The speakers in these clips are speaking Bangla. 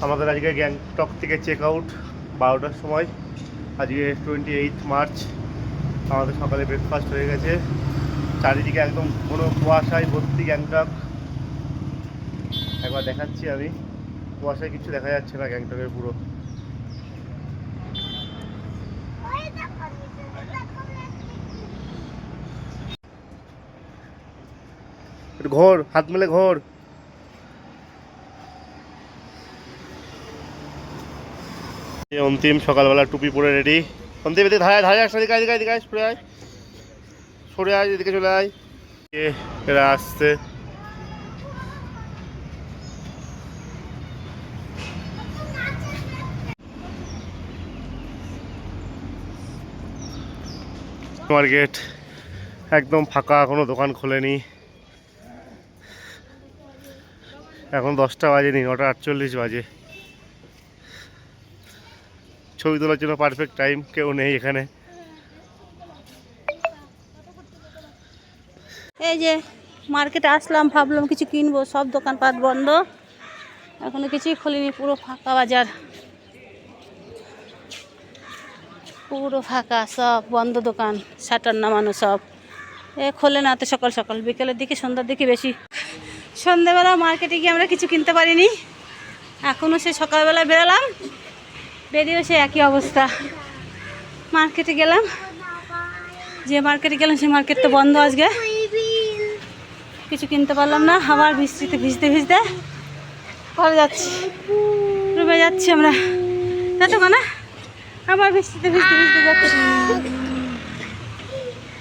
আমাদের আজকে গ্যাংটক থেকে চেক আউট 12টার সময়। আজকে 28 মার্চ। আমাদের সকালে ব্রেকফাস্ট হয়ে গেছে। চারিদিকে একদম কোনো কুয়াশায় ভর্তি গ্যাংটক। একবার দেখাচ্ছি আমি, কুয়াশায় কিছু দেখা যাচ্ছে না গ্যাংটকের পুরো। ঘোর, হাত মেলে ঘোর। অন্তিম সকালবেলা টুপি পরে রেডি। অন্তিম এদিকে ধারে ধারে আসতে, এদিকে এদিকে এদিকে সরে আয়, সরে আয়, এদিকে চলে আয়। এরা আসছে। মার্কেট একদম ফাঁকা, কোনো দোকান খোলেনি। এখন 10টা বাজেনি, 9টা 48 বাজে। ছবি তোলার জন্য পারফেক্ট টাইম, কেউ নেই এখানে। এই যে মার্কেটে আসলাম, ভাবলাম কিছু কিনবো, সব দোকানপাট বন্ধ, এখনো কিছুই খোলেনি, পুরো ফাঁকা বাজার, পুরো ফাঁকা, সব বন্ধ দোকান, শাটার নামানো সব। খোলে না তো সকাল সকাল, বিকেলের দিকে সন্ধ্যার দিকে বেশি। সন্ধ্যেবেলা মার্কেটে গিয়ে আমরা কিছু কিনতে পারিনি, এখনও সে সকালবেলা বেরোলাম, বেরিয়েও সে একই অবস্থা। মার্কেটে গেলাম, যে মার্কেটে গেলাম সে মার্কেট তো বন্ধ আজকে, কিছু কিনতে পারলাম না। আবার বৃষ্টিতে ভিজতে ভিজতে ঘরে যাচ্ছি, রুমে যাচ্ছি আমরা, তাই তো না? আবার বৃষ্টিতে ভিজতে ভিজতে যাচ্ছি।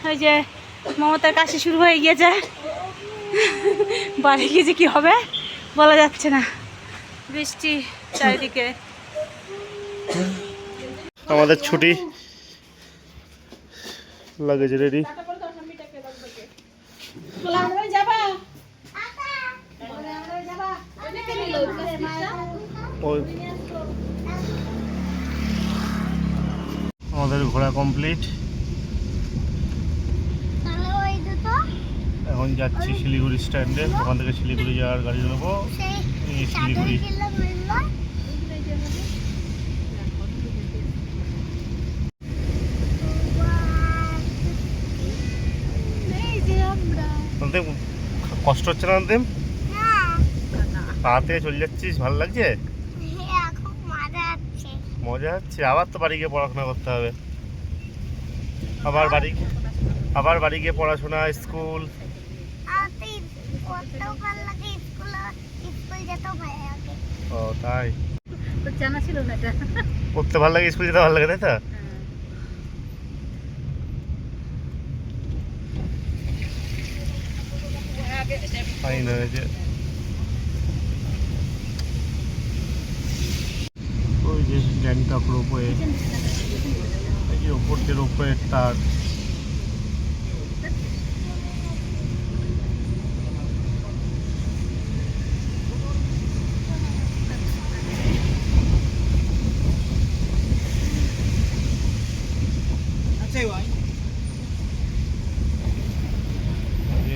ওই যে মমতার কাশি শুরু হয়ে গিয়েছে, বাড়ি গিয়ে কি হবে বলা যাচ্ছে না, বৃষ্টি চারিদিকে। আমাদের ছুটি, লাগেজ রেডি। আমাদের ঘোরা কমপ্লিট, এখন যাচ্ছি শিলিগুড়ি স্ট্যান্ডে। ওখান থেকে শিলিগুড়ি যাওয়ার গাড়ি নেবো। এই শিলিগুড়ি অন্তিম, কষ্ট হচ্ছে না অন্তিম? তাড়াতাড়ি চলে যাচ্ছিস, ভালো লাগছে? মজা হচ্ছে। আবার তো বাড়ি গিয়ে পড়াশোনা করতে হবে, আবার বাড়ি গিয়ে পড়াশোনা, স্কুল। ও তাই, জানা ছিল না এটা। পড়তে ভালো লাগে, স্কুল যেতে ভালো লাগে, তাই তো? ফাইন হয়েছে। ওই যে গ্যাংটক রোপওয়ে, এই যে ওপর দিয়ে রোপওয়ে তার।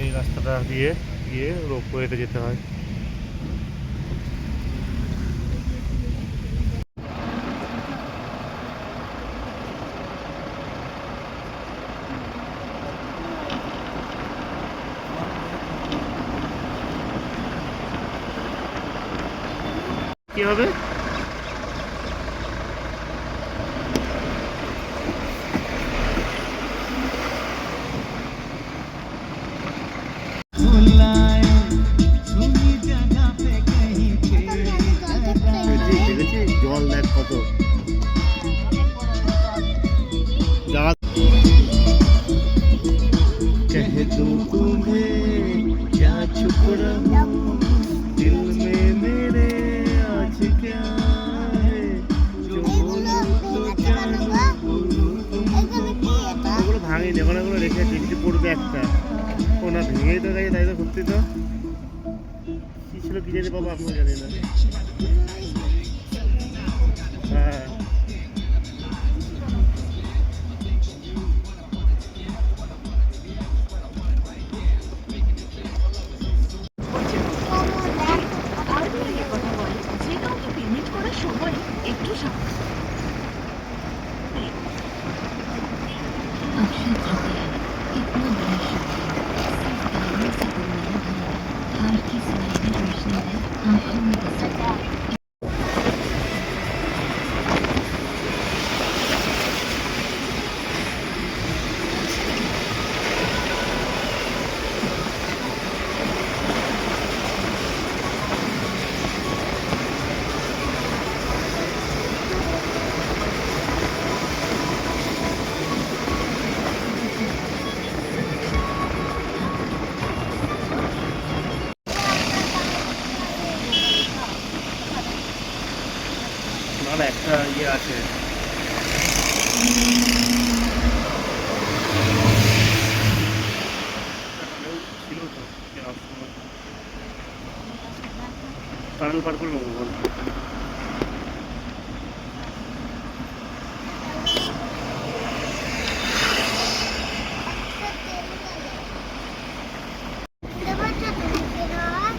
এই রাস্তাটা দিয়ে গিয়ে রোপওয়েতে যেতে হয়। কি হবে? জল দেখ কত, कह दूं तुम्हें क्या छुप रहा दिल में मेरे आज क्या है जो बोलूं तो जानूं ওগুলো ভাঙিনি, এখন এগুলো রেখেছি, কিছু পড়বে একটা। ও না ভেঙেই তো গেছে, তাই তো সত্যি তো কি ছিল কি জানি বাবা, আমিও জানি না। হ্যাঁ কথা বলে যে কাউকে পেমেন্ট না একটা ইয়ে আছে, ছিল তো টানেল পার করে নেবো।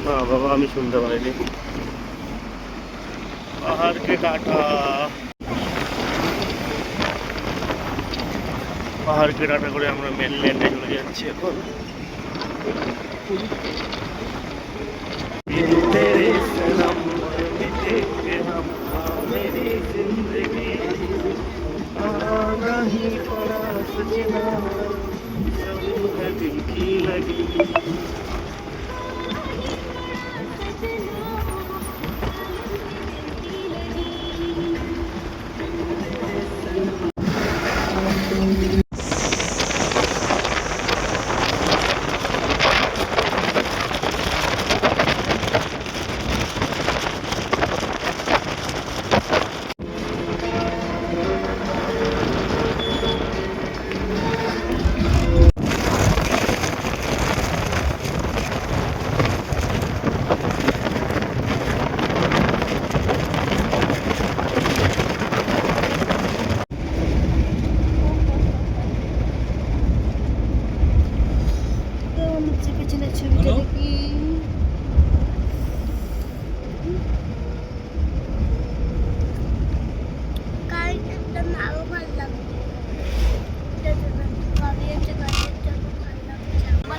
না বাবা আমি শুনতে পাইনি। পাহাড়কে টাটা, পাহাড়কে টাটা করে আমরা মেনল্যান্ডে চলে যাচ্ছি এখন।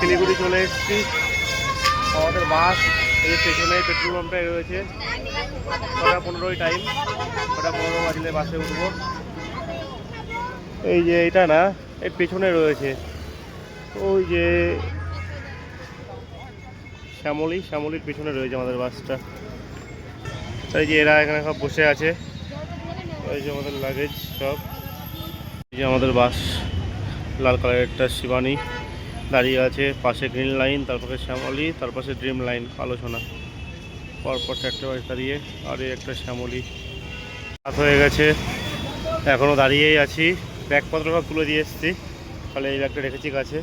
শিলিগুড়ি চলে এসেছি, আমাদের বাস এই স্টেশনে পেট্রোল পাম্পটাই রয়েছে। 6:15 টাইম, 6:15 বাজলে বাসে উঠবো। এই যে এটা না, এর পেছনে রয়েছে ওই যে শ্যামলির পেছনে রয়েছে আমাদের বাসটা। তাই যে এরা এখানে সব বসে আছে, ওই যে আমাদের লাগেজ সব। এই যে আমাদের বাস, লাল কালারেরটা শিবানী দাঁড়িয়ে আছে, পাশে গ্রিন লাইন, তারপরে শ্যামলী, তার পাশে ড্রিম লাইন আলোচনা, পরপর 4টে বাস দাঁড়িয়ে। আর এই একটা শ্যামলী। রাত হয়ে গেছে, এখনও দাঁড়িয়েই আছি। ব্যাগপত্র সব তুলে দিয়ে এসেছি, তাহলে এই ব্যাগটা রেখেছি কাছে,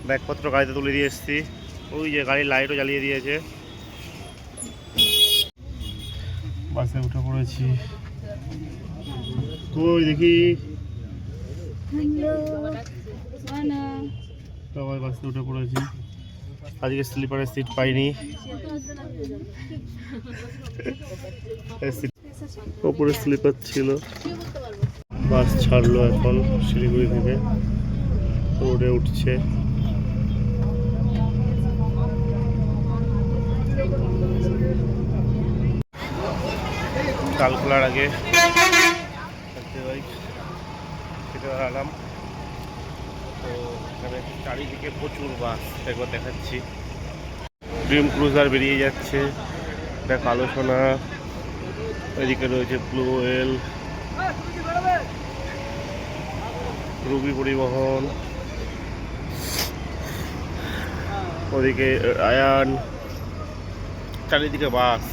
ব্যাগপত্র গাড়িতে তুলে দিয়ে এসেছি। ওই যে গাড়ির লাইটও জ্বালিয়ে দিয়েছে। বাসে উঠে পড়েছি, কই দেখি সবাই বাসে উঠে পড়েছি। আজকে স্লিপারের সিট পাইনি, ওপরে স্লিপার ছিল। বাস ছাড়লো এখন শিলিগুড়ি থেকে, রোডে উঠছে। কাল খোলার আগে খেতে দাঁড়ালাম। তো এখানে চারিদিকে প্রচুর বাস, একবার দেখাচ্ছি। ড্রিম ক্রুজার বেরিয়ে যাচ্ছে, দেখ আলোচনা, এদিকে রয়েছে ব্লু ওয়েল, রুবি পরিবহন, ওদিকে আয়ান, চারিদিকে বাস।